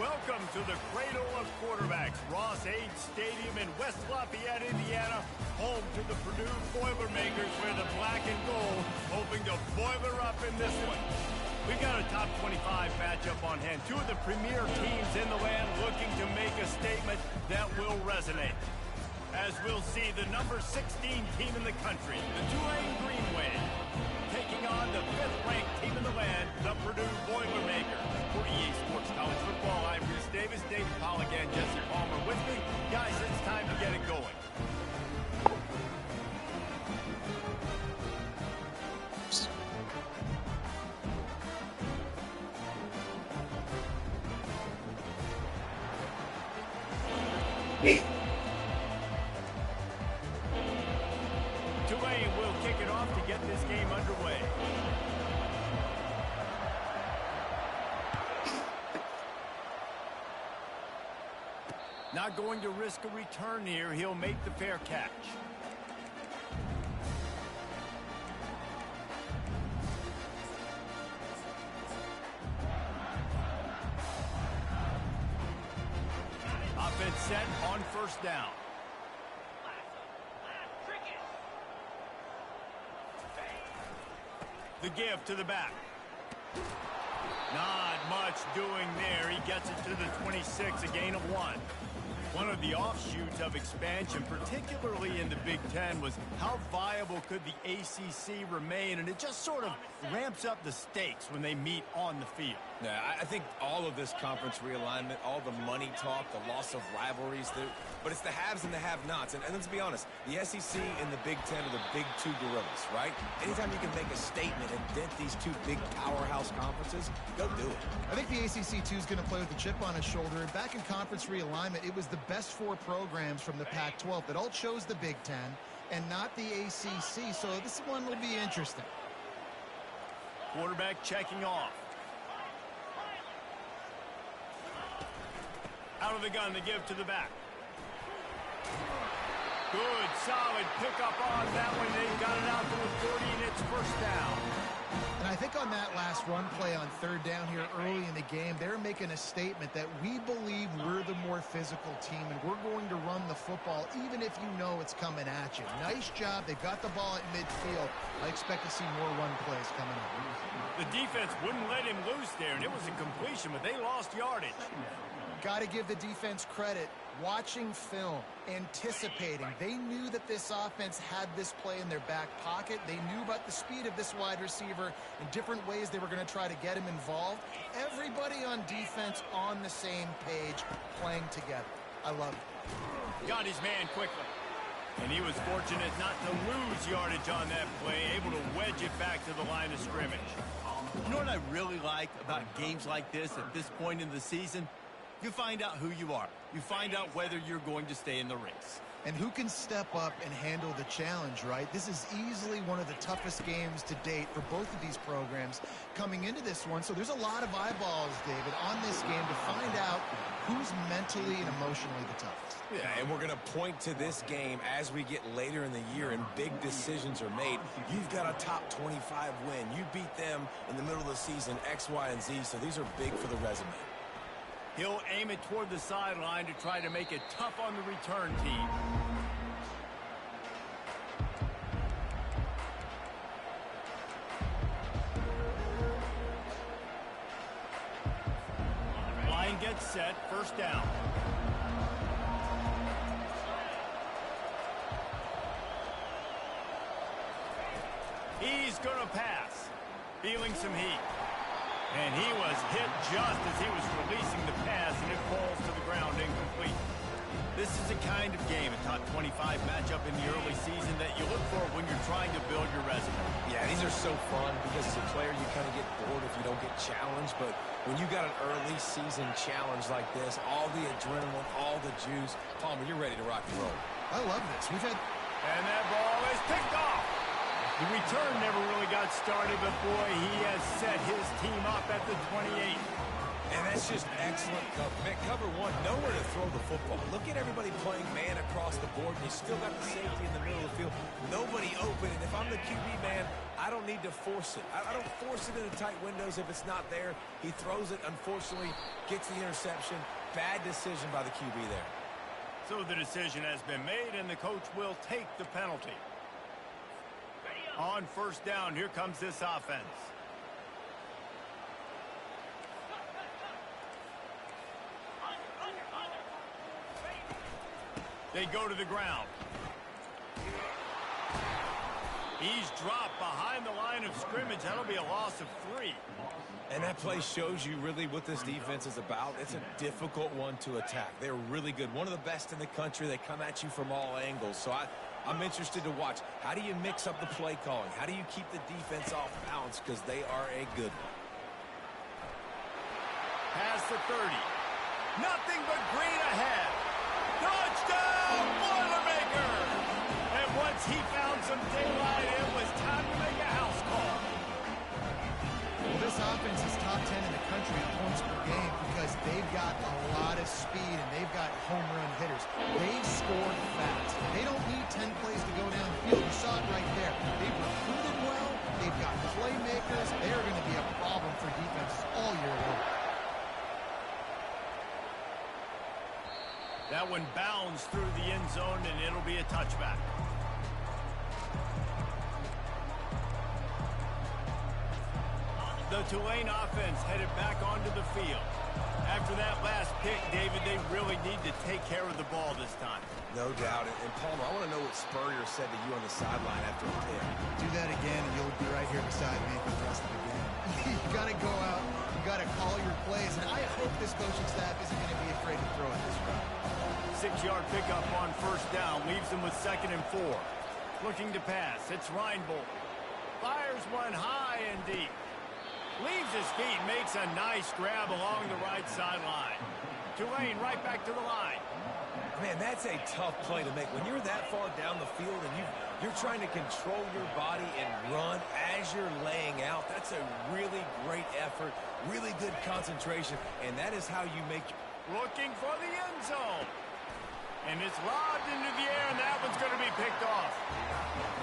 Welcome to the Cradle of Quarterbacks, Ross Age Stadium in West Lafayette, Indiana, home to the Purdue Boilermakers, where the black and gold hoping to boiler up in this one. We've got a top 25 matchup on hand. Two of the premier teams in the land looking to make a statement that will resonate. As we'll see, the number 16 team in the country, the Tulane Green Wave, taking on the 5th-ranked team in the land, the Purdue Boilermakers. For EA Sports College Football, I'm Reese Davis, David Polligan, Jesse Palmer with me. Guys, it's time to get it going. Tulane will kick it off to get this game underway. Not going to risk a return here. He'll make the fair catch. Offense set on first down. The give to the back. Not much doing there. He gets it to the 26, a gain of 1. One of the offshoots of expansion, particularly in the Big Ten, was how viable could the ACC remain, and it just sort of ramps up the stakes when they meet on the field. Yeah, I think all of this conference realignment, all the money talk, the loss of rivalries, but it's the haves and the have-nots. And let's be honest, the SEC and the Big Ten are the big two gorillas, right? Anytime you can make a statement and dent these two big powerhouse conferences, go do it. I think the ACC, too, is going to play with a chip on his shoulder. And back in conference realignment, it was the best 4 programs from the Pac-12 that all chose the Big Ten and not the ACC. So this one will be interesting. Quarterback checking off. Out of the gun, the give to the back. Good, solid pickup on that one. They got it out to the 40, and it's first down. And I think on that last run play on third down here early in the game, they're making a statement that we believe we're the more physical team, and we're going to run the football even if you know it's coming at you. Nice job. They've got the ball at midfield. I expect to see more run plays coming up. The defense wouldn't let him loose there, and it was a completion, but they lost yardage. Got to give the defense credit. Watching film, anticipating. They knew that this offense had this play in their back pocket. They knew about the speed of this wide receiver and different ways they were going to try to get him involved. Everybody on defense on the same page, playing together. I love it. Got his man quickly. And he was fortunate not to lose yardage on that play, able to wedge it back to the line of scrimmage. You know what I really like about games like this at this point in the season? You find out who you are. You find out whether you're going to stay in the race. And who can step up and handle the challenge, right? This is easily one of the toughest games to date for both of these programs coming into this one. So there's a lot of eyeballs, David, on this game to find out who's mentally and emotionally the toughest. Yeah, and we're going to point to this game as we get later in the year and big decisions are made. You've got a top 25 win. You beat them in the middle of the season, X, Y, and Z, so these are big for the resume. He'll aim it toward the sideline to try to make it tough on the return team. Line gets set, first down. He's going to pass, feeling some heat. And he was hit just as he was releasing the pass, and it falls to the ground incomplete. This is a kind of game, a top 25 matchup in the early season that you look for when you're trying to build your resume. Yeah, these are so fun because as a player you kind of get bored if you don't get challenged, but when you got an early season challenge like this, all the adrenaline, all the juice, Palmer, you're ready to rock and roll. I love this. And that ball is picked off. The return never really got started, but boy, he has set his team up at the 28. And that's just excellent cover. Man, cover one, nowhere to throw the football. Look at everybody playing man across the board, and you still got the safety in the middle of the field. Nobody open, and if I'm the QB, man, I don't need to force it. I don't force it into tight windows if it's not there. He throws it, unfortunately, gets the interception. Bad decision by the QB there. So the decision has been made, and the coach will take the penalty. On first down, here comes this offense. They go to the ground. He's dropped behind the line of scrimmage. That'll be a loss of 3. And that play shows you really what this defense is about. It's a difficult one to attack. They're really good. One of the best in the country. They come at you from all angles. So I'm interested to watch. How do you mix up the play calling? How do you keep the defense off balance? Because they are a good one. Past the 30. Nothing but green ahead. Touchdown, Boilermaker! And once he found some daylight, it was time to make a house call. Well, this offense is top 10 in the country in points per game because they've got a lot of speed and they've got home run hitters. They've scored fast. They don't need 10 plays to go down the field. You saw it right there. They've recruited well. They've got playmakers. They're going to be a problem for defenses all year long. That one bounds through the end zone, and it'll be a touchback. The Tulane offense headed back onto the field. After that last pick, David, they really need to take care of the ball this time. No doubt. And Palmer, I want to know what Spurrier said to you on the sideline after the pick. Do that again, and you'll be right here beside me for the rest of the game. You got to go out. You got to call your plays, and I hope this coaching staff isn't going to be afraid to throw it this route. 6-yard pickup on first down leaves them with 2nd and 4. Looking to pass. It's Reinbold. Fires one high and deep. Leaves his feet, makes a nice grab along the right sideline. Tulane right back to the line. Man, that's a tough play to make. When you're that far down the field and you're trying to control your body and run as you're laying out, that's a really great effort, really good concentration, and that is how you make... Looking for the end zone. And it's lobbed into the air, and that one's going to be picked off.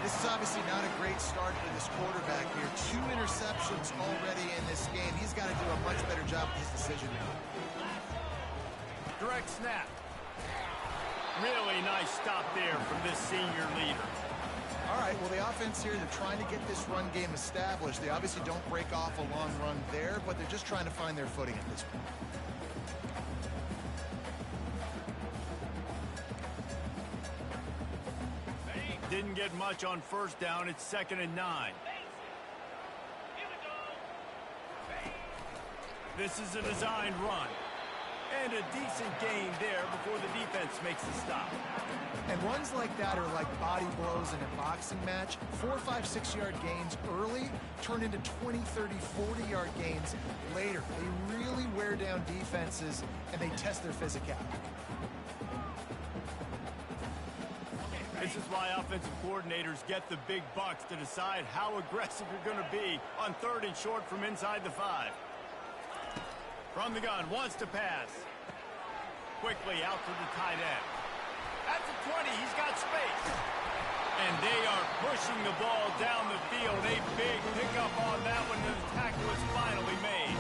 This is obviously not a great start for this quarterback here. 2 interceptions already in this game. He's got to do a much better job with his decision making. Direct snap. Really nice stop there from this senior leader. All right, well, the offense here, they're trying to get this run game established. They obviously don't break off a long run there, but they're just trying to find their footing at this point. Didn't get much on first down. It's 2nd and 9. This is a designed run. And a decent gain there before the defense makes the stop. And runs like that are like body blows in a boxing match. 4, 5, 6-yard gains early turn into 20, 30, 40-yard gains later. They really wear down defenses, and they test their physicality. This is why offensive coordinators get the big bucks to decide how aggressive you're going to be on 3rd and short from inside the 5. From the gun, wants to pass. Quickly out to the tight end. At the 20, he's got space. And they are pushing the ball down the field. A big pickup on that one, and the tackle is finally made.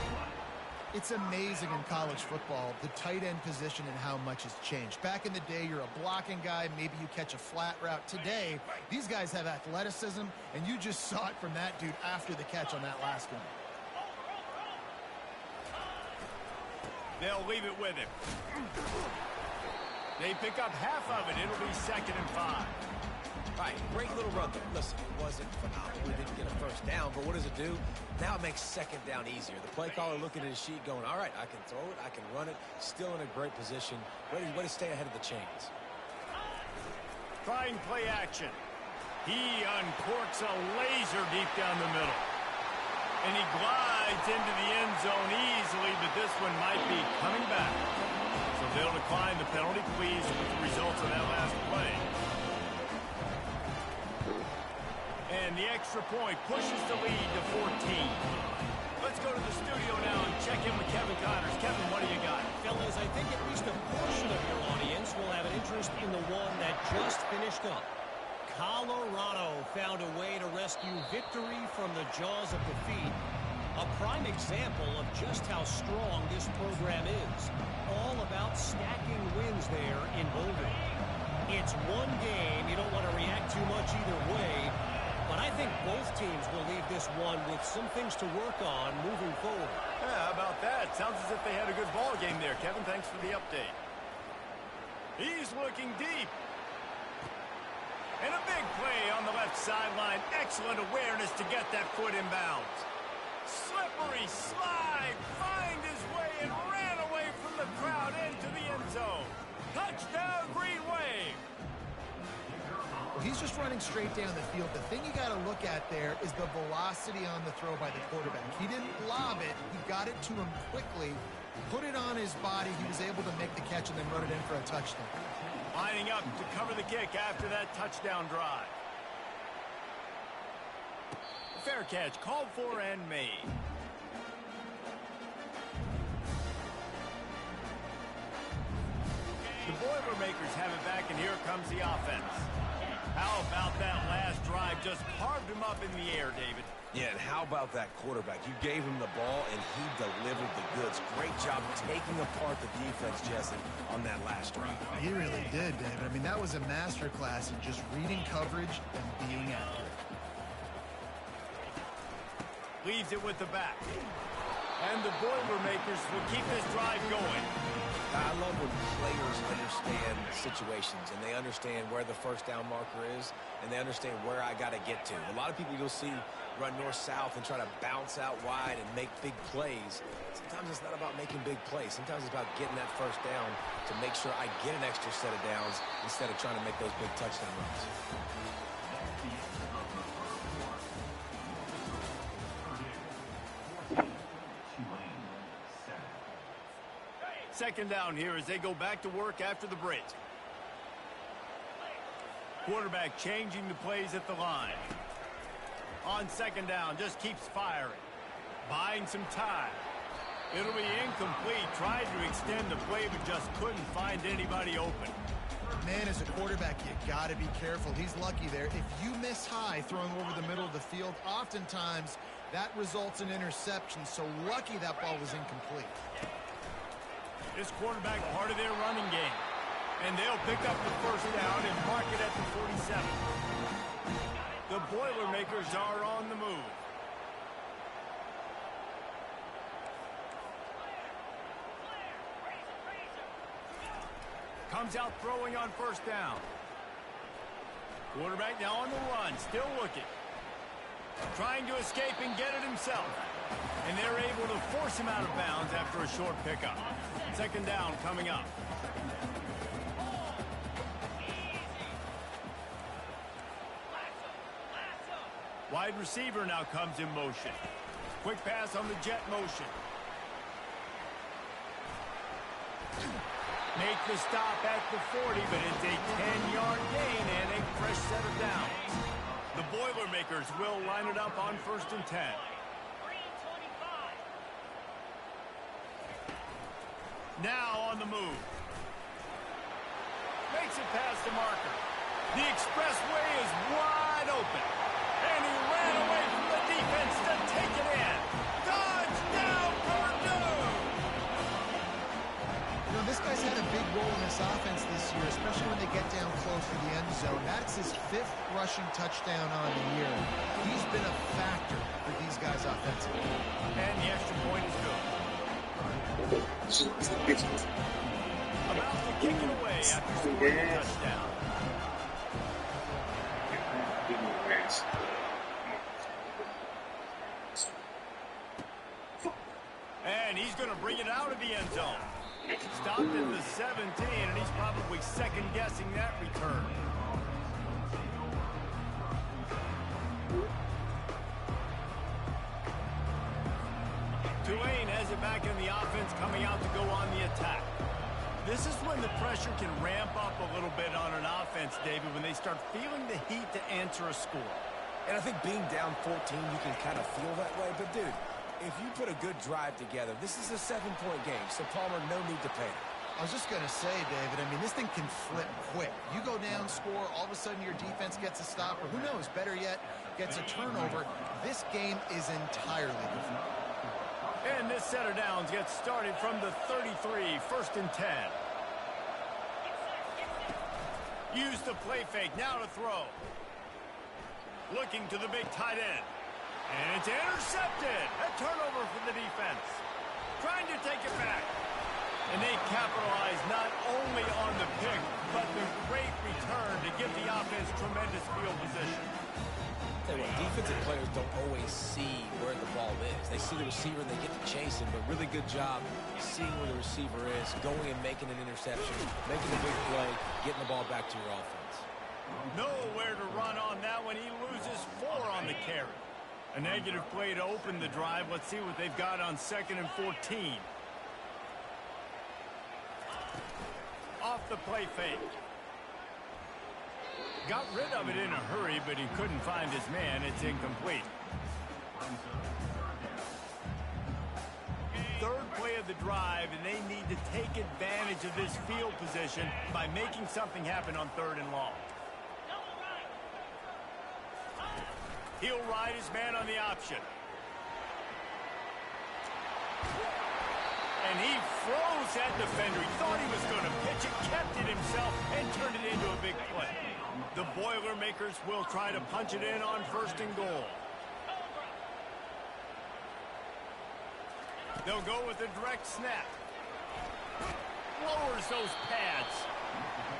It's amazing in college football, the tight end position and how much has changed. Back in the day, you're a blocking guy. Maybe you catch a flat route. Today, these guys have athleticism, and you just saw it from that dude after the catch on that last one. They'll leave it with him. They pick up half of it. It'll be 2nd and 5. Right, great little run there. Listen, it wasn't phenomenal. We didn't get a first down, but what does it do? Now it makes 2nd down easier. The play caller looking at his sheet going, all right, I can throw it, I can run it. Still in a great position. Way to stay ahead of the chains. Trying play action. He uncorks a laser deep down the middle. And he glides into the end zone easily, but this one might be coming back. So they'll decline the penalty. Pleased with the results of that last play. And the extra point pushes the lead to 14. Let's go to the studio now and check in with Kevin Connors. Colorado found a way to rescue victory from the jaws of defeat. A prime example of just how strong this program is. All about stacking wins there in Boulder. It's one game. You don't want to react too much either way. But I think both teams will leave this one with some things to work on moving forward. Yeah, how about that? Sounds as if they had a good ball game there, Kevin. Thanks for the update. He's looking deep. And a big play on the left sideline. Excellent awareness to get that foot in bounds. Slippery slide. Find his way and ran away from the crowd into the end zone. Touchdown, Green Wave. Well, he's just running straight down the field. The thing you got to look at there is the velocity on the throw by the quarterback. He didn't lob it. He got it to him quickly, put it on his body. He was able to make the catch and then run it in for a touchdown. Lining up to cover the kick after that touchdown drive. Fair catch, called for and made. The Boilermakers have it back, and here comes the offense. How about that last drive? Just carved him up in the air, David. Yeah, and how about that quarterback? You gave him the ball, and he delivered the goods. Great job taking apart the defense, Jesse, on that last drive. He really did, David. I mean, that was a masterclass in just reading coverage and being accurate. Leaves it with the back. And the Boilermakers will keep this drive going. I love when players understand situations and they understand where the first down marker is and they understand where I got to get to. A lot of people you'll see run north-south and try to bounce out wide and make big plays. Sometimes it's not about making big plays. Sometimes it's about getting that first down to make sure I get an extra set of downs instead of trying to make those big touchdown runs. Second down here as they go back to work after the break. Quarterback changing the plays at the line. On second down, just keeps firing. Buying some time. It'll be incomplete. Tried to extend the play, but just couldn't find anybody open. Man, as a quarterback, you got to be careful. He's lucky there. If you miss high throwing over the middle of the field, oftentimes that results in interception. So lucky that ball was incomplete. This quarterback part of their running game. And they'll pick up the first down and mark it at the 47. The Boilermakers are on the move. Comes out throwing on first down. Quarterback now on the run, still looking. Trying to escape and get it himself. And they're able to force him out of bounds after a short pickup. Second down coming up. Wide receiver now comes in motion. Quick pass on the jet motion. Make the stop at the 40, but it's a 10-yard gain and a fresh set of downs. The Boilermakers will line it up on 1st and 10. Now on the move. Makes it past the marker. The expressway is wide open. And he ran away from the defense to take it in. Touchdown, Purdue! You know, this guy's had a big role in this offense this year, especially when they get down close to the end zone. That's his 5th rushing touchdown on the year. He's been a factor for these guys offensively. And the extra point is good. About to kick it away after scoring a touchdown. And he's going to bring it out of the end zone. Stopped at the 17, and he's probably second-guessing that return. Tulane has it back in the offense, coming out to go on the attack. This is when the pressure can ramp up a little bit on an offense, David, when they start feeling the heat to answer a score. And I think being down 14, you can kind of feel that way. But, dude, if you put a good drive together, this is a 7-point game, so Palmer, no need to panic. I was just going to say, David, I mean, this thing can flip quick. You go down, score, all of a sudden your defense gets a stop, or who knows, better yet, gets a turnover. This game is entirely different. And this set of downs gets started from the 33, 1st and 10. Use the play fake, now to throw. Looking to the big tight end. And it's intercepted. A turnover for the defense. Trying to take it back. And they capitalize not only on the pick, but the great return to give the offense tremendous field position. Tell you what, defensive players don't always see where the ball is. They see the receiver and they get to chase him, but really good job seeing where the receiver is, going and making an interception, making a big play, getting the ball back to your offense. Nowhere to run on that one. He loses 4 on the carry. A negative play to open the drive. Let's see what they've got on 2nd and 14. Off the play fake. Got rid of it in a hurry, but he couldn't find his man. It's incomplete. 3rd play of the drive, and they need to take advantage of this field position by making something happen on 3rd and long. He'll ride his man on the option. And he froze that defender. He thought he was going to pitch it, kept it himself, and turned it into a big play. The Boilermakers will try to punch it in on 1st and goal. They'll go with a direct snap. Lowers those pads.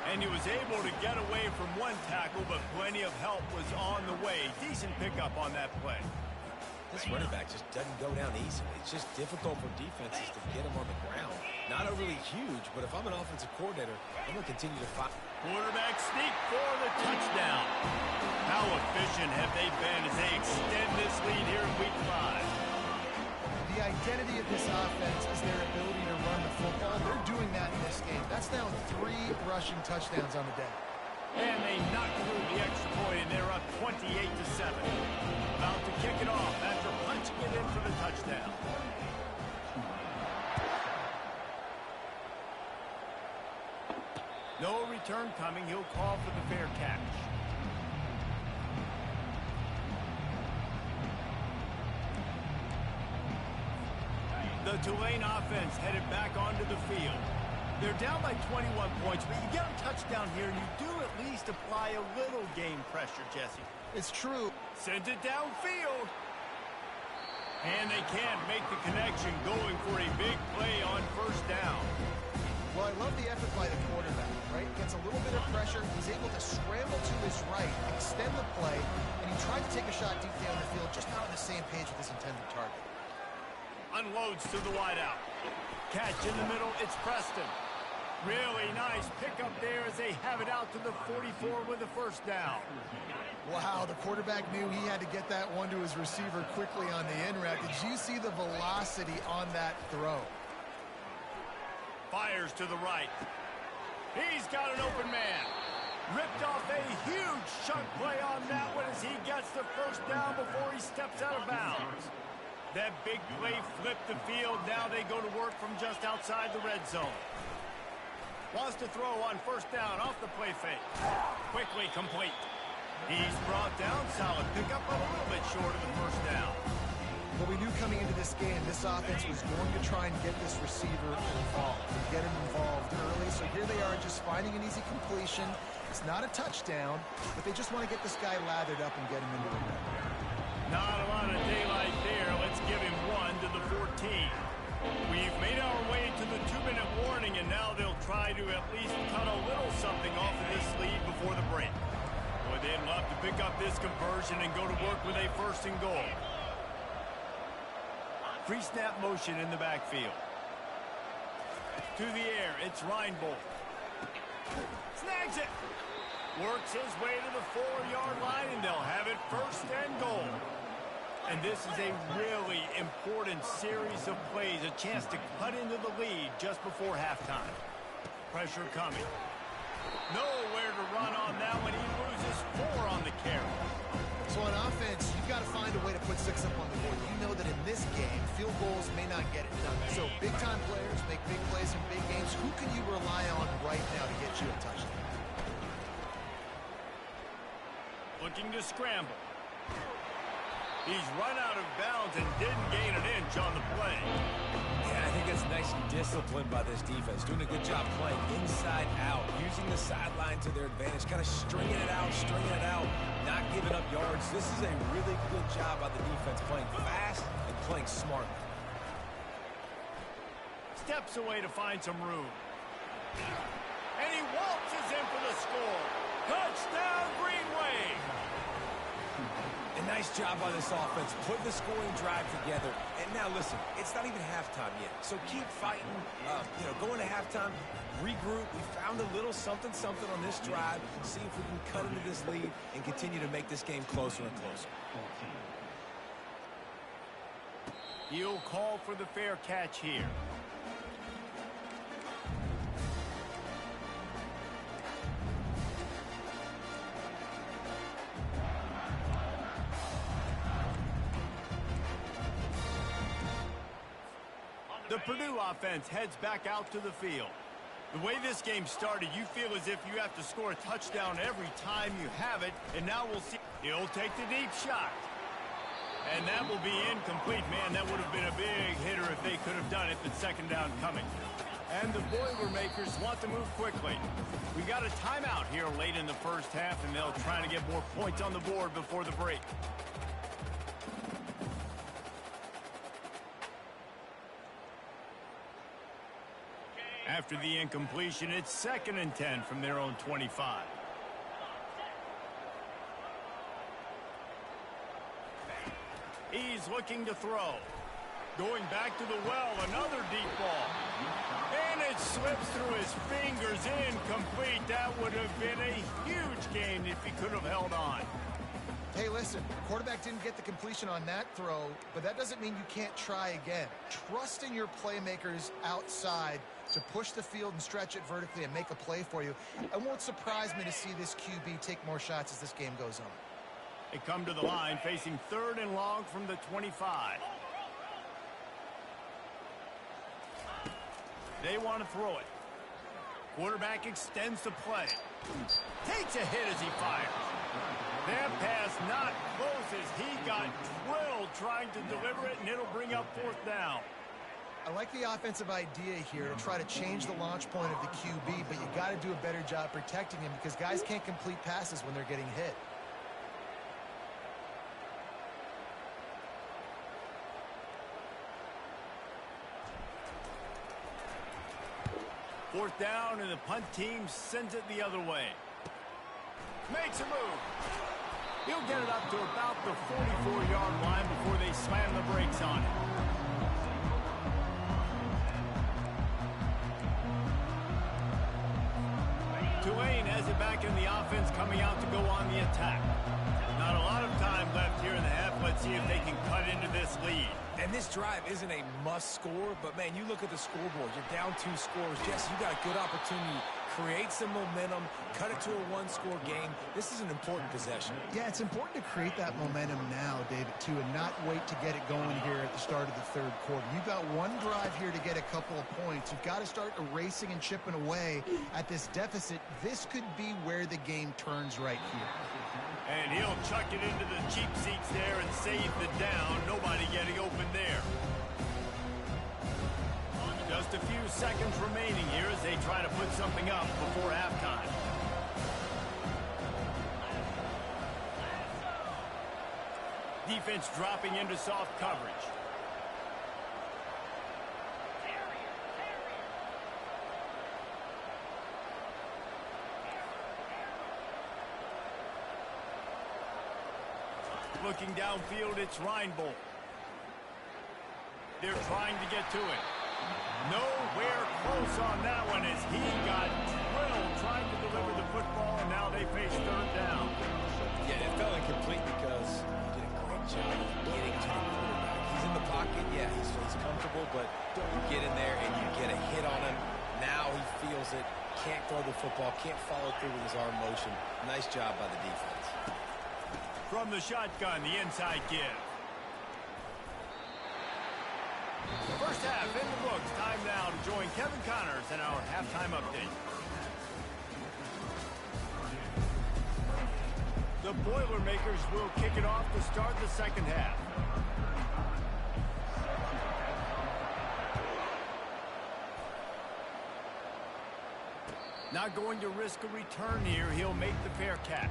And he was able to get away from one tackle, but plenty of help was on the way. Decent pickup on that play. This running back just doesn't go down easily. It's just difficult for defenses to get him on the ground. Not overly huge, but if I'm an offensive coordinator, I'm going to continue to fight. Quarterback sneak for the touchdown. How efficient have they been as they extend this lead here in Week 5? The identity of this offense is their ability to run the football. They're doing that in this game. That's now 3 rushing touchdowns on the day. And they knock through the extra point, and they're up 28-7. About to kick it off after punching it in for the touchdown. No return coming. He'll call for the fair catch. The Tulane offense headed back onto the field. They're down by 21 points, but you get a touchdown here, and you do at least apply a little game pressure, Jesse. It's true. Sends it downfield. And they can't make the connection, going for a big play on 1st down. Well, I love the effort by the quarterback, right? Gets a little bit of pressure. He's able to scramble to his right, extend the play, and he tried to take a shot deep down the field, just not on the same page with his intended target. Unloads to the wideout. Catch in the middle. It's Preston. Really nice pickup there as they have it out to the 44 with the 1st down. Wow, the quarterback knew he had to get that one to his receiver quickly on the in route. Did you see the velocity on that throw? Fires to the right. He's got an open man. Ripped off a huge chunk play on that one as he gets the 1st down before he steps out of bounds. That big play flipped the field. Now they go to work from just outside the red zone. Wants to throw on 1st down off the play fake. Quickly complete. He's brought down. Solid pickup, but a little bit short of the 1st down. Well, we knew coming into this game, this offense was going to try and get this receiver involved, and get him involved early. So here they are just finding an easy completion. It's not a touchdown, but they just want to get this guy lathered up and get him into the red. Not a lot of daylight there. Let's give him 1 to the 14. We've made our way to the 2-minute warning, and now they'll try to at least cut a little something off of this lead before the break. Boy, they'd love to pick up this conversion and go to work with a 1st and goal. Pre-snap motion in the backfield. To the air, it's Reinbold. Snags it. Works his way to the 4-yard line, and they'll have it 1st and goal. And this is a really important series of plays, a chance to cut into the lead just before halftime. Pressure coming. Nowhere to run on that one. He loses 4 on the carry. So on offense, you've got to find a way to put 6 up on the board. You know that in this game, field goals may not get it done. So big-time players make big plays in big games. Who can you rely on right now to get you a touchdown? Looking to scramble. He's run out of bounds and didn't gain an inch on the play. Yeah, I think that's nice and disciplined by this defense. Doing a good job playing inside out, using the sideline to their advantage, kind of stringing it out, not giving up yards. This is a really good job by the defense, playing fast and playing smart. Steps away to find some room. And he waltzes in for the score. Touchdown, Green Wave. A nice job by this offense, putting the scoring drive together. And now, listen, it's not even halftime yet. So keep fighting, going to halftime, regroup. We found a little something on this drive. See if we can cut into this lead and continue to make this game closer and closer. He'll call for the fair catch here. The Purdue offense heads back out to the field. The way this game started, you feel as if you have to score a touchdown every time you have it, and now we'll see. He'll take the deep shot. And that will be incomplete. Man, that would have been a big hitter if they could have done it, but second down coming. And the Boilermakers want to move quickly. We got a timeout here late in the first half, and they'll try to get more points on the board before the break. After the incompletion, it's 2nd and 10 from their own 25. He's looking to throw. Going back to the well, another deep ball. And it slips through his fingers, incomplete. That would have been a huge gain if he could have held on. Hey, listen, quarterback didn't get the completion on that throw, but that doesn't mean you can't try again. Trust in your playmakers outside to push the field and stretch it vertically and make a play for you. It won't surprise me to see this QB take more shots as this game goes on. They come to the line facing 3rd and long from the 25. They want to throw it. Quarterback extends the play. Takes a hit as he fires. That pass not close as he got drilled trying to deliver it, and it'll bring up 4th down. I like the offensive idea here to try to change the launch point of the QB, but you got to do a better job protecting him because guys can't complete passes when they're getting hit. Fourth down, and the punt team sends it the other way. Makes a move. He'll get it up to about the 44-yard line before they slam the brakes on it. Tulane has it back in the offense, coming out to go on the attack. Not a lot of time left here in the half. Let's see if they can cut into this lead. And this drive isn't a must score, but man, you look at the scoreboard, you're down 2 scores. Jesse, you got a good opportunity. Create some momentum, cut it to a 1-score game. This is an important possession. Yeah, it's important to create that momentum now, David, too, and not wait to get it going here at the start of the 3rd quarter. You've got one drive here to get a couple of points. You've got to start erasing and chipping away at this deficit. This could be where the game turns right here. And he'll chuck it into the cheap seats there and save the down. Nobody getting open there. Just a few seconds remaining here as they try to put something up before halftime. Defense dropping into soft coverage. Looking downfield, it's Reinbold. They're trying to get to it. Nowhere close on that one as he got drilled trying to deliver the football, and now they face 3rd down. Yeah, it felt incomplete because he did a great job of getting to the quarterback. He's in the pocket, yeah, he's comfortable, but you get in there and you get a hit on him. Now he feels it, can't throw the football, can't follow through with his arm motion. Nice job by the defense. From the shotgun, the inside give. First half in the books. Time now to join Kevin Connors in our halftime update. The Boilermakers will kick it off to start the second half. Not going to risk a return here. He'll make the fair catch.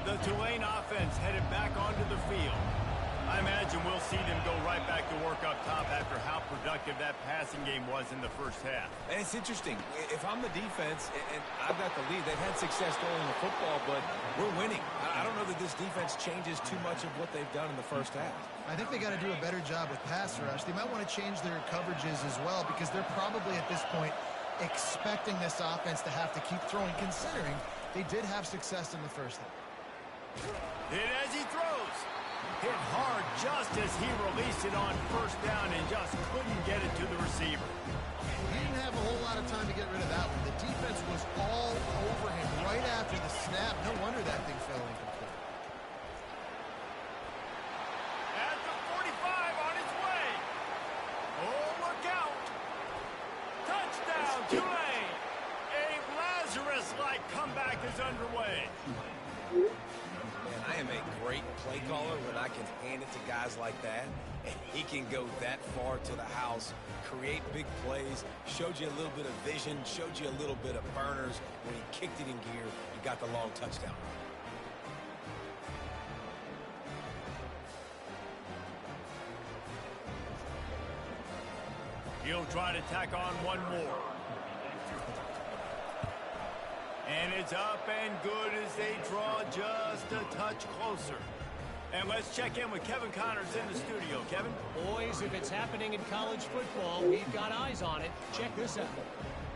The Tulane offense headed back onto the field. I imagine we'll see them go right back to work up top after how productive that passing game was in the first half. And it's interesting. If I'm the defense and I've got the lead, they've had success throwing the football, but we're winning. I don't know that this defense changes too much of what they've done in the first half. I think they got to do a better job with pass rush. They might want to change their coverages as well because they're probably at this point expecting this offense to have to keep throwing, considering they did have success in the first half. Hit as he throws. Hit hard just as he released it on first down and just couldn't get it to the receiver. He didn't have a whole lot of time to get rid of that one. The defense was all over him right after the snap. No wonder that thing fell incomplete. At the 45 on its way. Oh, look out. Touchdown, Tulane. A Lazarus-like comeback is underway. Man, I am a great play caller when I can hand it to guys like that, and he can go that far to the house, create big plays, showed you a little bit of vision, showed you a little bit of burners. When he kicked it in gear, he got the long touchdown. He'll try to tack on one more. And it's up and good as they draw just a touch closer. And let's check in with Kevin Connors in the studio. Kevin? Boys, if it's happening in college football, we've got eyes on it. Check this out.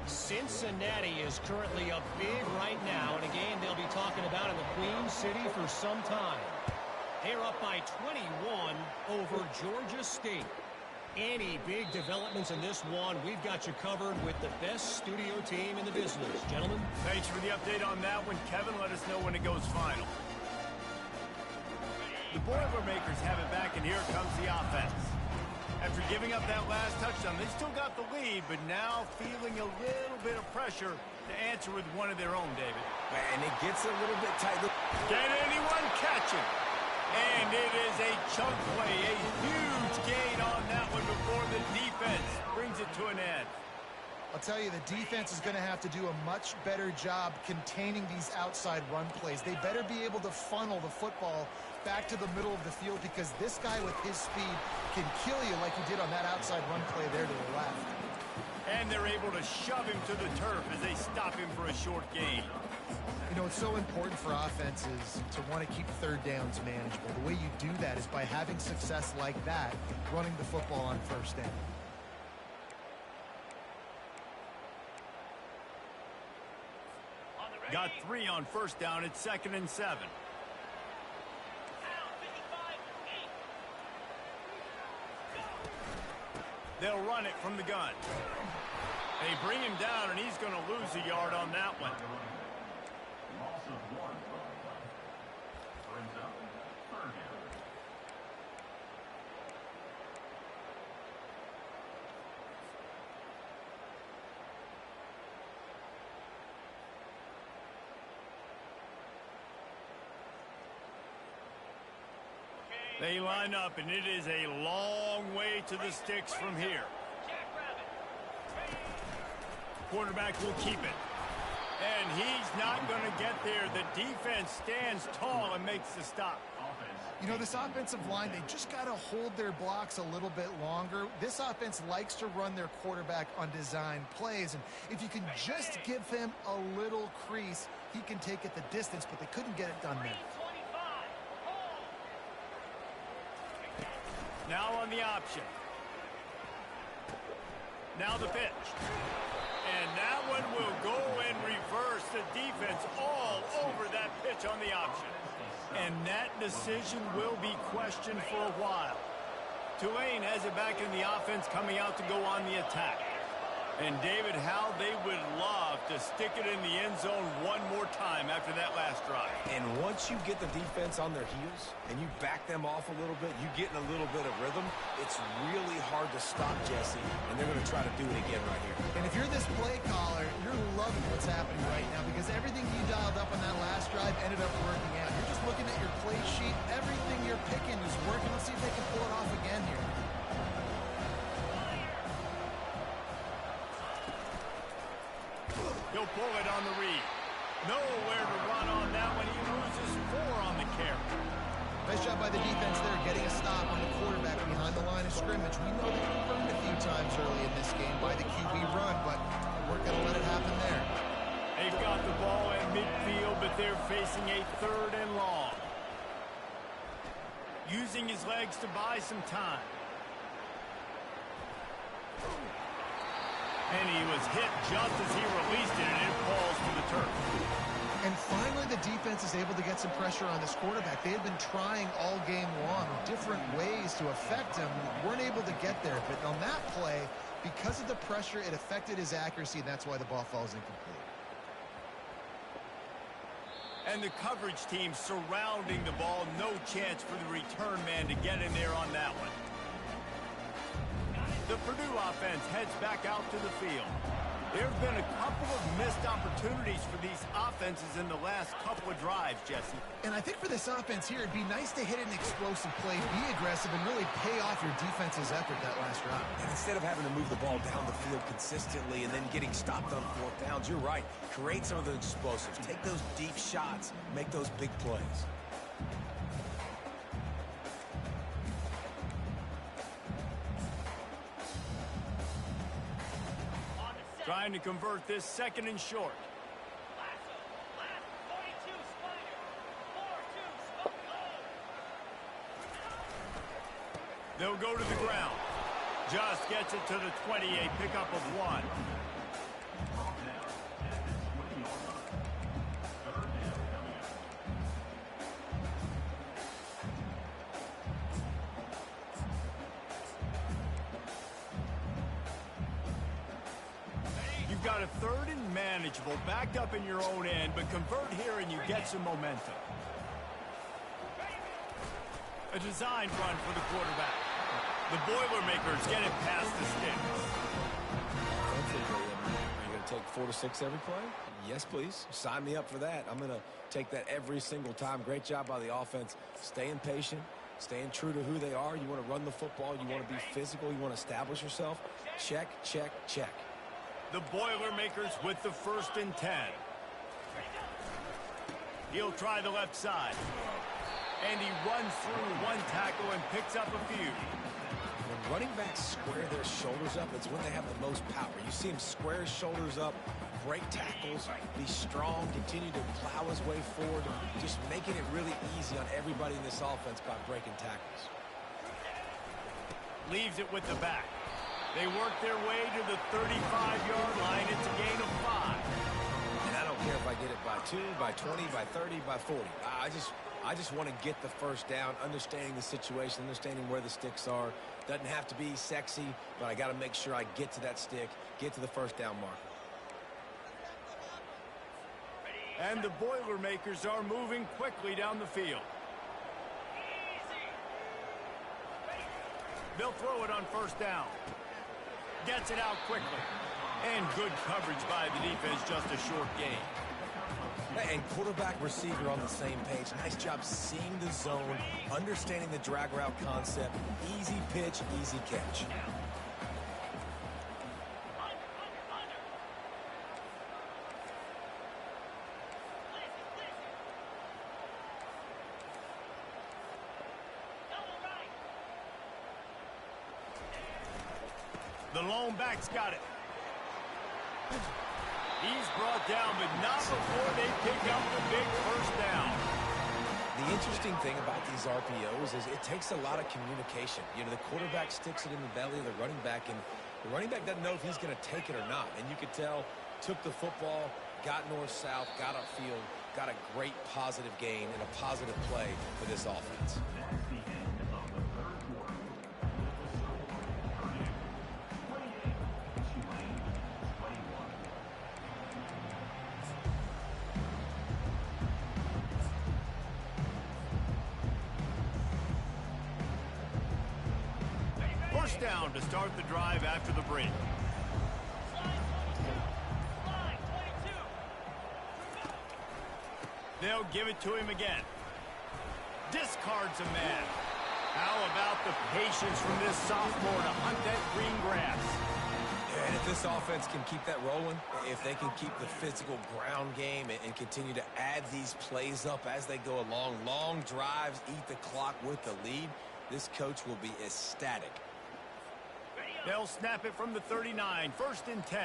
Cincinnati is currently up big right now in a game they'll be talking about in the Queen City for some time. They're up by 21 over Georgia State. Any big developments in this one, we've got you covered with the best studio team in the business. Gentlemen? Thanks for the update on that one, Kevin. Let us know when it goes final. The Boilermakers have it back, and here comes the offense. After giving up that last touchdown, they still got the lead, but now feeling a little bit of pressure to answer with one of their own, David. And it gets a little bit tight. Can anyone catch it? And it is a chunk play, a huge gain on that one before the defense brings it to an end. I'll tell you, the defense is going to have to do a much better job containing these outside run plays. They better be able to funnel the football back to the middle of the field because this guy with his speed can kill you like he did on that outside run play there to the left. And they're able to shove him to the turf as they stop him for a short gain. You know, it's so important for offenses to want to keep third downs manageable. The way you do that is by having success like that, running the football on first down. Got 3 on first down. It's 2nd and 7. They'll run it from the gun. They bring him down, and he's going to lose a yard on that one. They line up, and it is a long way to the sticks from here. Quarterback will keep it. And he's not going to get there. The defense stands tall and makes the stop. You know, this offensive line, they just got to hold their blocks a little bit longer. This offense likes to run their quarterback on design plays. And if you can just give him a little crease, he can take it the distance, but they couldn't get it done there. Now on the option. Now the pitch. And that one will go and reverse. The defense all over that pitch on the option. And that decision will be questioned for a while. Tulane has it back in the offense coming out to go on the attack. And David, how they would love to stick it in the end zone one more time after that last drive. And once you get the defense on their heels and you back them off a little bit, you get in a little bit of rhythm, it's really hard to stop Jesse, and they're going to try to do it again right here. And if you're this play caller, you're loving what's happening right now because everything you dialed up on that last drive ended up working out. You're just looking at your play sheet. Everything you're picking is working. Let's see if they can pull it off again here. He'll pull it on the read. Nowhere to run on that one. He loses 4 on the carry. Nice job by the defense there, getting a stop on the quarterback behind the line of scrimmage. We know they were burned a few times early in this game by the QB run, but we're going to let it happen there. They've got the ball at midfield, but they're facing a 3rd and long. Using his legs to buy some time. And he was hit just as he released it, and it falls to the turf. And finally, the defense is able to get some pressure on this quarterback. They had been trying all game long different ways to affect him. Weren't able to get there. But on that play, because of the pressure, it affected his accuracy, and that's why the ball falls incomplete. And the coverage team surrounding the ball. No chance for the return man to get in there on that one. The Purdue offense heads back out to the field. There have been a couple of missed opportunities for these offenses in the last couple of drives, Jesse. And I think for this offense here, it'd be nice to hit an explosive play, be aggressive, and really pay off your defense's effort that last drive. And instead of having to move the ball down the field consistently and then getting stopped on 4th downs, you're right. Create some of those explosives. Take those deep shots. Make those big plays. Trying to convert this 2nd and short. They'll go to the ground. Just gets it to the 28, pickup of 1. You've got a 3rd and manageable, backed up in your own end, but convert here and you get some momentum. A designed run for the quarterback. The Boilermakers get it past the sticks. Offensively, are you going to take 4 to 6 every play? Yes, please. Sign me up for that. I'm going to take that every single time. Great job by the offense. Staying patient, staying true to who they are. You want to run the football. You want to be physical. You want to establish yourself. Check, check, check. The Boilermakers with the 1st and 10. He'll try the left side. And he runs through 1 tackle and picks up a few. When running backs square their shoulders up, it's when they have the most power. You see him square his shoulders up, break tackles, be strong, continue to plow his way forward, just making it really easy on everybody in this offense by breaking tackles. Leaves it with the back. They work their way to the 35-yard line. It's a gain of 5. And I don't care if I get it by 2, by 20, by 30, by 40. I just want to get the 1st down, understanding the situation, understanding where the sticks are. Doesn't have to be sexy, but I got to make sure I get to that stick, get to the 1st down marker. And the Boilermakers are moving quickly down the field. They'll throw it on 1st down. Gets it out quickly. And good coverage by the defense, just a short gain. And quarterback receiver on the same page. Nice job seeing the zone, understanding the drag route concept. Easy pitch, easy catch. The lone back's got it. He's brought down, but not before they pick up the big 1st down. The interesting thing about these RPOs is it takes a lot of communication. You know, the quarterback sticks it in the belly of the running back, and the running back doesn't know if he's going to take it or not. And you could tell, took the football, got north-south, got upfield, got a great positive gain and a positive play for this offense. First down to start the drive after the break. They'll give it to him again. Discards a man. How about the patience from this sophomore to hunt that green grass? And if this offense can keep that rolling, if they can keep the physical ground game and continue to add these plays up as they go along, long drives, eat the clock with the lead, this coach will be ecstatic. They'll snap it from the 39, 1st and 10.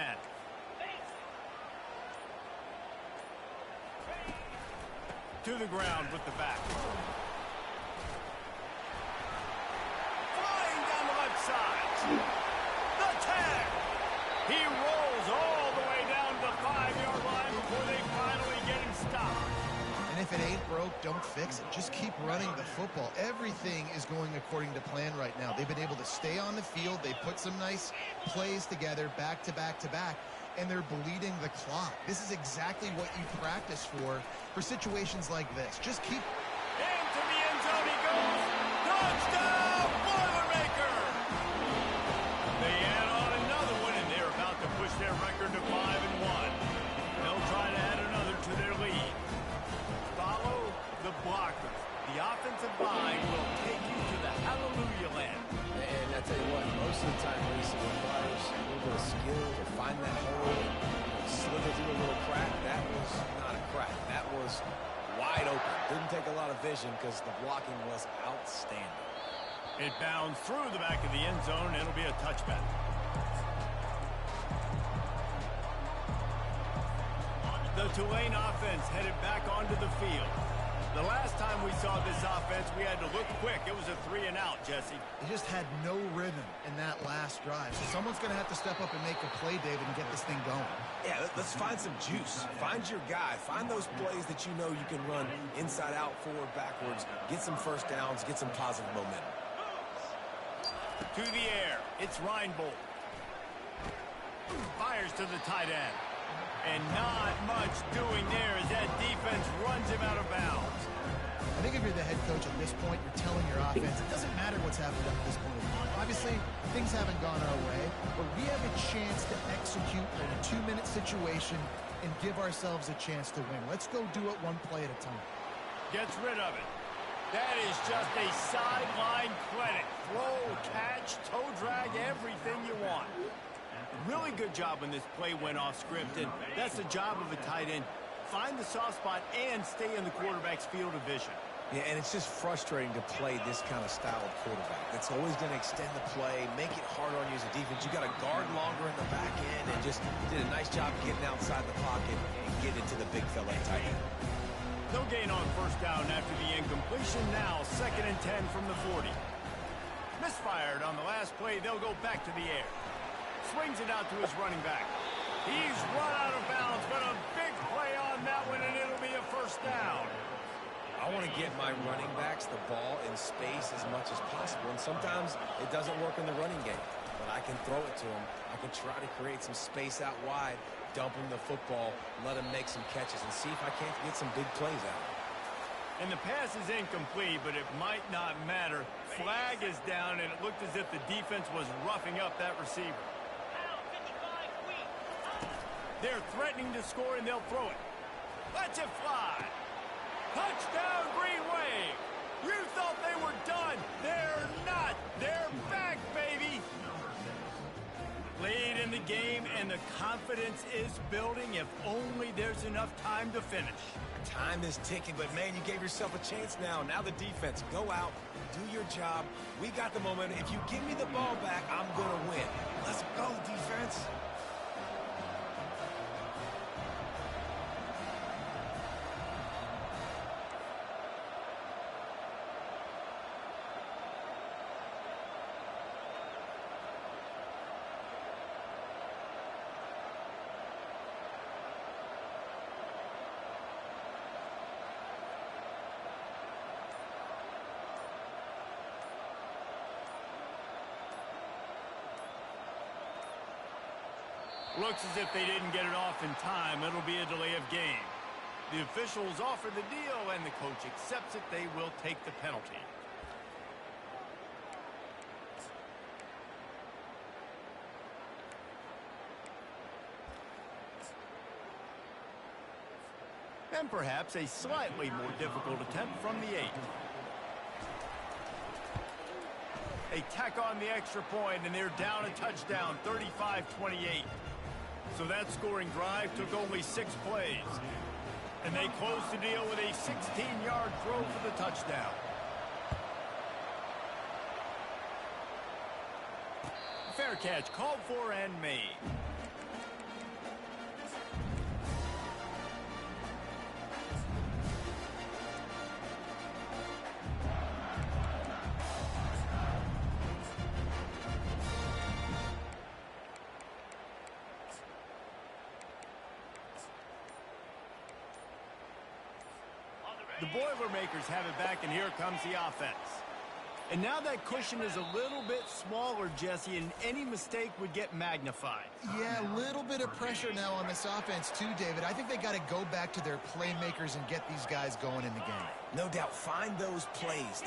To the ground with the back. Flying down the left side. The tag. He rolls all the way down to the 5-yard line before they finally get him stopped. And if it ain't broke, don't fix it. Just keep running the football. Everything is going according to plan right now. They've been able to stay on the field. They put some nice plays together back to back to back, and they're bleeding the clock. This is exactly what you practice for situations like this. Just keep... Into the end zone he goes. Touchdown, Boilermaker! They add on another one, and they're about to push their record to 5-1. They'll try to add another to their lead. Follow the blockers. The offensive line will take you to the hallelujah land. And I tell you what, most of the time, Reese, it requires a little bit of skill to find that hole, slither through a little crack. That was not a crack. That was wide open. Didn't take a lot of vision because the blocking was outstanding. It bounds through the back of the end zone. It'll be a touchback. The Tulane offense headed back onto the field. The last time we saw this offense, we had to look quick. It was a 3-and-out, Jesse. They just had no rhythm in that last drive. So someone's going to have to step up and make a play, David, and get this thing going. Yeah, let's find some juice. Find your guy. Find those plays that you know you can run inside out, forward, backwards. Get some first downs. Get some positive momentum. To the air. It's Reinbold. Fires to the tight end. And not much doing there as that defense runs him out of bounds. I think if you're the head coach at this point, you're telling your offense, it doesn't matter what's happened up to this point. Obviously, things haven't gone our way, but we have a chance to execute in a 2-minute situation and give ourselves a chance to win. Let's go do it one play at a time. Gets rid of it. That is just a sideline clinic. Throw, catch, toe drag, everything you want. Really good job when this play went off script, and that's the job of a tight end. Find the soft spot and stay in the quarterback's field of vision. Yeah, and it's just frustrating to play this kind of style of quarterback. It's always going to extend the play, make it hard on you as a defense. You got to guard longer in the back end, and just did a nice job getting outside the pocket and get into the big fella tight end. No gain on first down after the incompletion. Now 2nd and 10 from the 40. Misfired on the last play. They'll go back to the air. Swings it out to his running back. He's run out of bounds, but a big play on that one, and it'll be a first down. I want to get my running backs the ball in space as much as possible, and sometimes it doesn't work in the running game, but I can throw it to them. I can try to create some space out wide, dump him the football, let him make some catches, and see if I can't get some big plays out. And the pass is incomplete, but it might not matter. Flag is down, and it looked as if the defense was roughing up that receiver. They're threatening to score, and they'll throw it. Let it fly. Touchdown, Green Wave. You thought they were done. They're not. They're back, baby. Late in the game, and the confidence is building if only there's enough time to finish. Time is ticking, but, man, you gave yourself a chance now. Now the defense, go out, do your job. We got the momentum. If you give me the ball back, I'm going to win. Let's go, defense. Looks as if they didn't get it off in time. It'll be a delay of game. The officials offer the deal, and the coach accepts it. They will take the penalty. And perhaps a slightly more difficult attempt from the 8. They tack on the extra point, and they're down a touchdown, 35-28. So that scoring drive took only 6 plays. And they close the deal with a 16-yard throw for the touchdown. Fair catch called for and made. The Boilermakers have it back, and here comes the offense. And now that cushion is a little bit smaller, Jesse, and any mistake would get magnified. Yeah, a little bit of pressure now on this offense too, David. I think they got to go back to their playmakers and get these guys going in the game. No doubt. Find those plays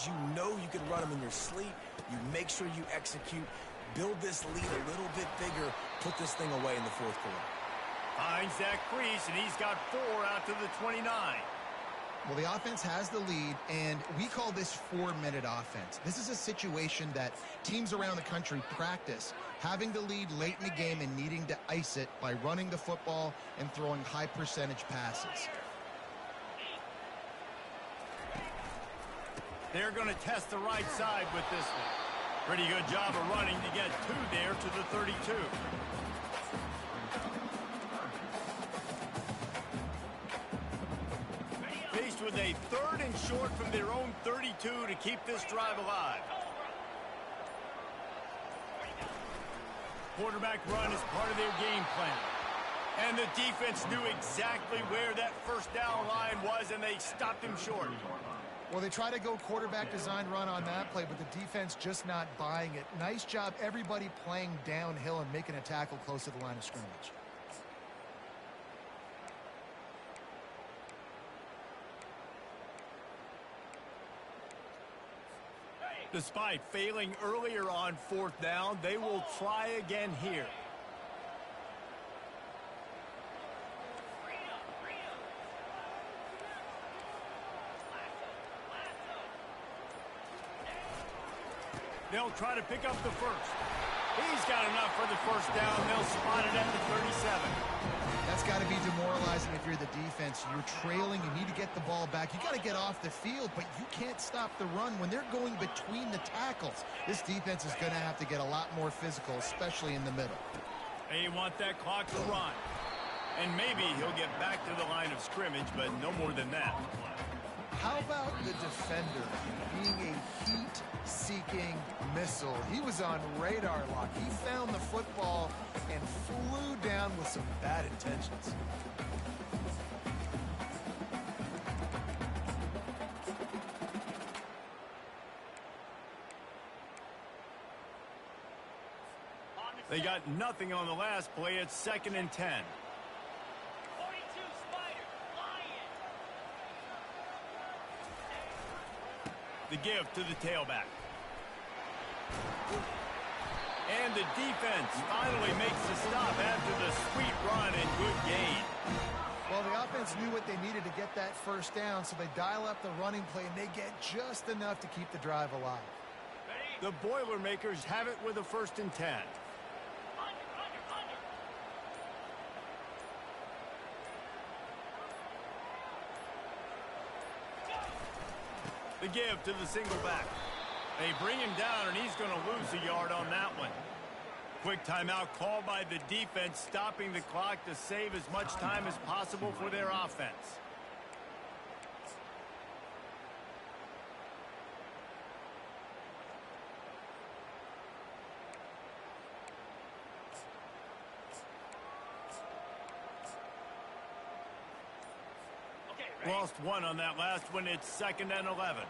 you know you can run them in your sleep. You make sure you execute. Build this lead a little bit bigger. Put this thing away in the fourth quarter. Finds that crease, and he's got 4 out to the 29. Well, the offense has the lead, and we call this 4-minute offense. This is a situation that teams around the country practice, having the lead late in the game and needing to ice it by running the football and throwing high-percentage passes. They're going to test the right side with this one. Pretty good job of running to get 2 there to the 32. Faced with a 3rd and short from their own 32 to keep this drive alive. Quarterback run is part of their game plan. And the defense knew exactly where that first down line was, and they stopped him short. Well, they try to go quarterback design run on that play, but the defense just not buying it. Nice job, everybody playing downhill and making a tackle close to the line of scrimmage. Despite failing earlier on 4th down, they will try again here. They'll try to pick up the first. He's got enough for the first down. They'll spot it at the 37. That's got to be demoralizing if you're the defense. You're trailing. You need to get the ball back. You got to get off the field, but you can't stop the run when they're going between the tackles. This defense is going to have to get a lot more physical, especially in the middle. They want that clock to run. And maybe he'll get back to the line of scrimmage, but no more than that. How about the defender being a heat-seeking missile? He was on radar lock. He found the football and flew down with some bad intentions. They got nothing on the last play. It's 2nd and 10. The give to the tailback. And the defense finally makes the stop after the sweet run and good gain. Well, the offense knew what they needed to get that first down, so they dial up the running play, and they get just enough to keep the drive alive. The Boilermakers have it with a 1st and 10. The give to the single back. They bring him down, and he's going to lose a yard on that one. Quick timeout called by the defense, stopping the clock to save as much time as possible for their offense. Lost 1 on that last one. It's 2nd and 11.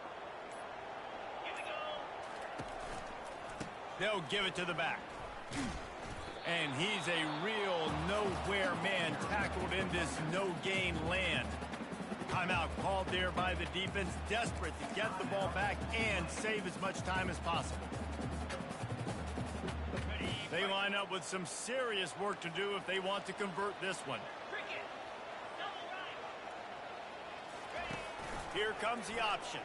They'll give it to the back. And he's a real nowhere man tackled in this no-gain land. Timeout called there by the defense, desperate to get the ball back and save as much time as possible. They line up with some serious work to do if they want to convert this one. Here comes the option.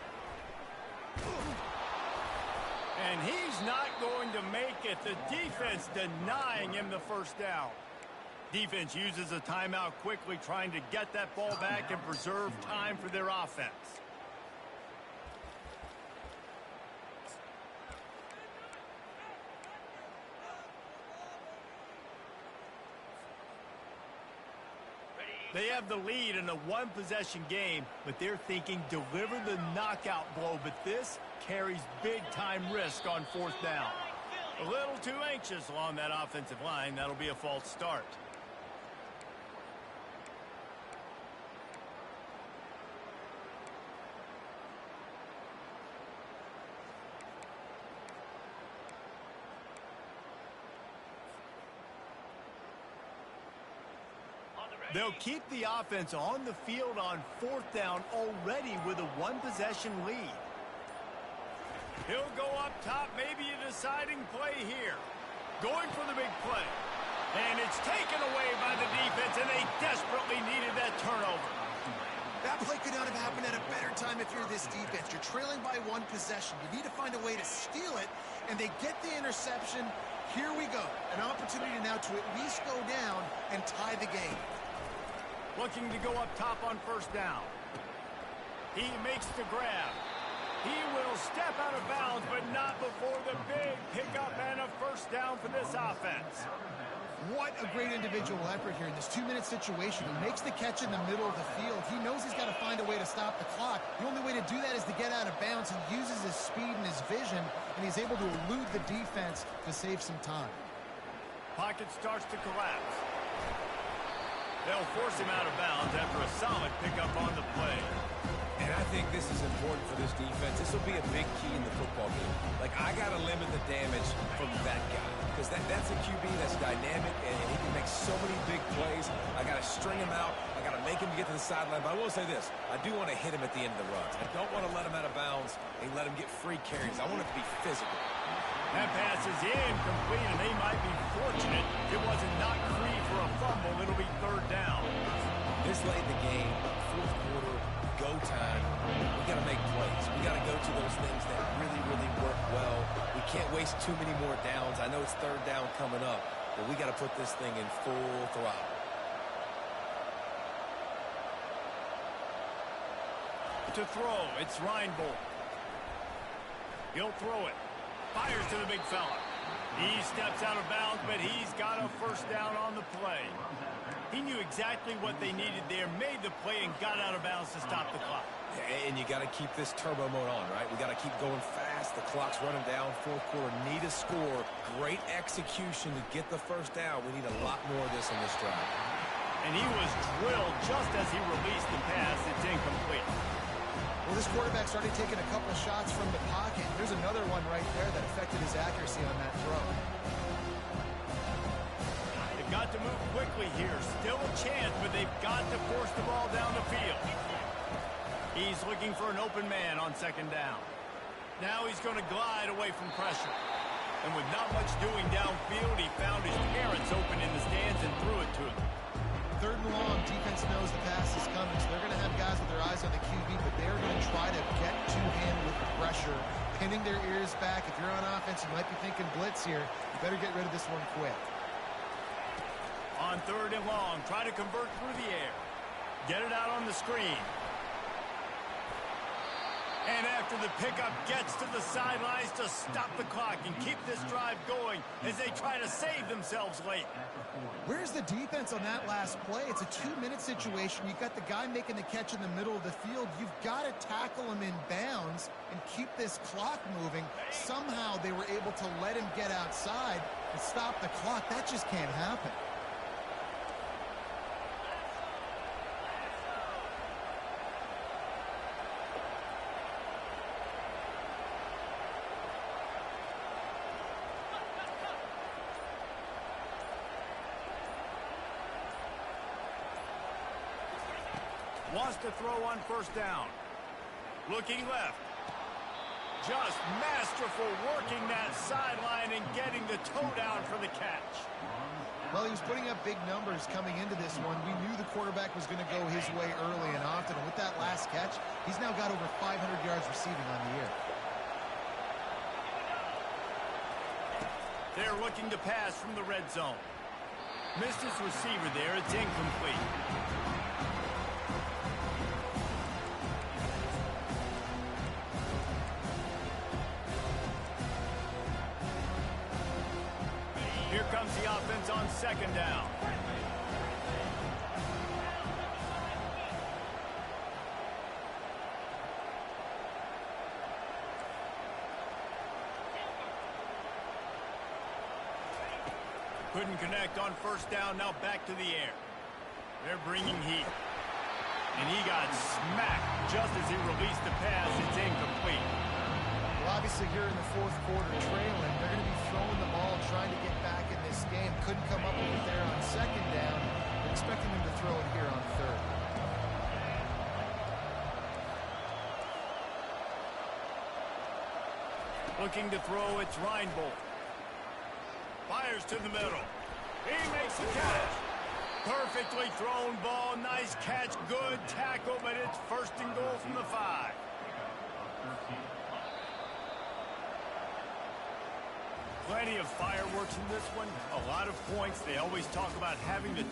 And he's not going to make it. The defense denying him the first down. Defense uses a timeout quickly, trying to get that ball back and preserve time for their offense. They have the lead in a one-possession game, but they're thinking deliver the knockout blow. But this carries big-time risk on fourth down. A little too anxious along that offensive line. That'll be a false start. They'll keep the offense on the field on fourth down already with a one-possession lead. He'll go up top, maybe a deciding play here. Going for the big play. And it's taken away by the defense, and they desperately needed that turnover. That play could not have happened at a better time if you're this defense. You're trailing by one possession. You need to find a way to steal it, and they get the interception. Here we go. An opportunity now to at least go down and tie the game. Looking to go up top on first down. He makes the grab. He will step out of bounds, but not before the big pickup and a first down for this offense. What a great individual effort here in this 2-minute situation. He makes the catch in the middle of the field. He knows he's got to find a way to stop the clock. The only way to do that is to get out of bounds. He uses his speed and his vision, and he's able to elude the defense to save some time. Pocket starts to collapse. They'll force him out of bounds after a solid pickup on the play. And I think this is important for this defense. This will be a big key in the football game. Like, I got to limit the damage from that guy. Because that's a QB that's dynamic, and he can make so many big plays. I got to string him out. I got to make him get to the sideline. But I will say this. I do want to hit him at the end of the runs. I don't want to let him out of bounds and let him get free carries. I want it to be physical. That pass is incomplete, and they might be fortunate it wasn't knocked free for a fumble. It'll be third down. This late in the game, fourth quarter, go time. We got to make plays. We got to go to those things that really, really work well. We can't waste too many more downs. I know it's third down coming up, but we got to put this thing in full throttle. To throw, it's Reinbold. He'll throw it. Fires to the big fella. He steps out of bounds, but he's got a first down on the play. He knew exactly what they needed there, made the play, and got out of bounds to stop the clock. And you got to keep this turbo mode on, right? We got to keep going fast. The clock's running down. Fourth quarter, need a score. Great execution to get the first down. We need a lot more of this in this drive. And he was drilled just as he released the pass. It's incomplete. Well, this quarterback started taking a couple shots from the pocket. There's another one right there that affected his accuracy on that throw. They've got to move quickly here. Still a chance, but they've got to force the ball down the field. He's looking for an open man on second down. Now he's going to glide away from pressure. And with not much doing downfield, he found his parents open in the stands and threw it to him. Third and long, defense knows the pass is coming, so they're going to have guys with their eyes on the QB, but they're going to try to get to him with the pressure, pinning their ears back. If you're on offense, you might be thinking blitz here. You better get rid of this one quick. On third and long, try to convert through the air. Get it out on the screen. And after the pickup, gets to the sidelines to stop the clock and keep this drive going as they try to save themselves late. Where's the defense on that last play? It's a 2-minute situation. You've got the guy making the catch in the middle of the field. You've got to tackle him in bounds and keep this clock moving. Somehow they were able to let him get outside and stop the clock. That just can't happen. Wants to throw on first down. Looking left. Just masterful working that sideline and getting the toe down for the catch. Well, he was putting up big numbers coming into this one. We knew the quarterback was going to go his way early and often. And with that last catch, he's now got over 500 yards receiving on the year. They're looking to pass from the red zone. Missed his receiver there. It's incomplete. Here comes the offense on second down. Couldn't connect on first down. Now back to the air. They're bringing heat. And he got smacked just as he released the pass. It's incomplete. Well, obviously here in the fourth quarter trailing, they're going to be throwing the ball, trying to get back in this game. Couldn't come up with it there on second down. They're expecting them to throw it here on third. Looking to throw, it's Reinbold. Fires to the middle. He makes the catch. Perfectly thrown ball. Nice catch. Good tackle, but it's first and goal from the 5. Plenty of fireworks in this one. A lot of points. They always talk about having to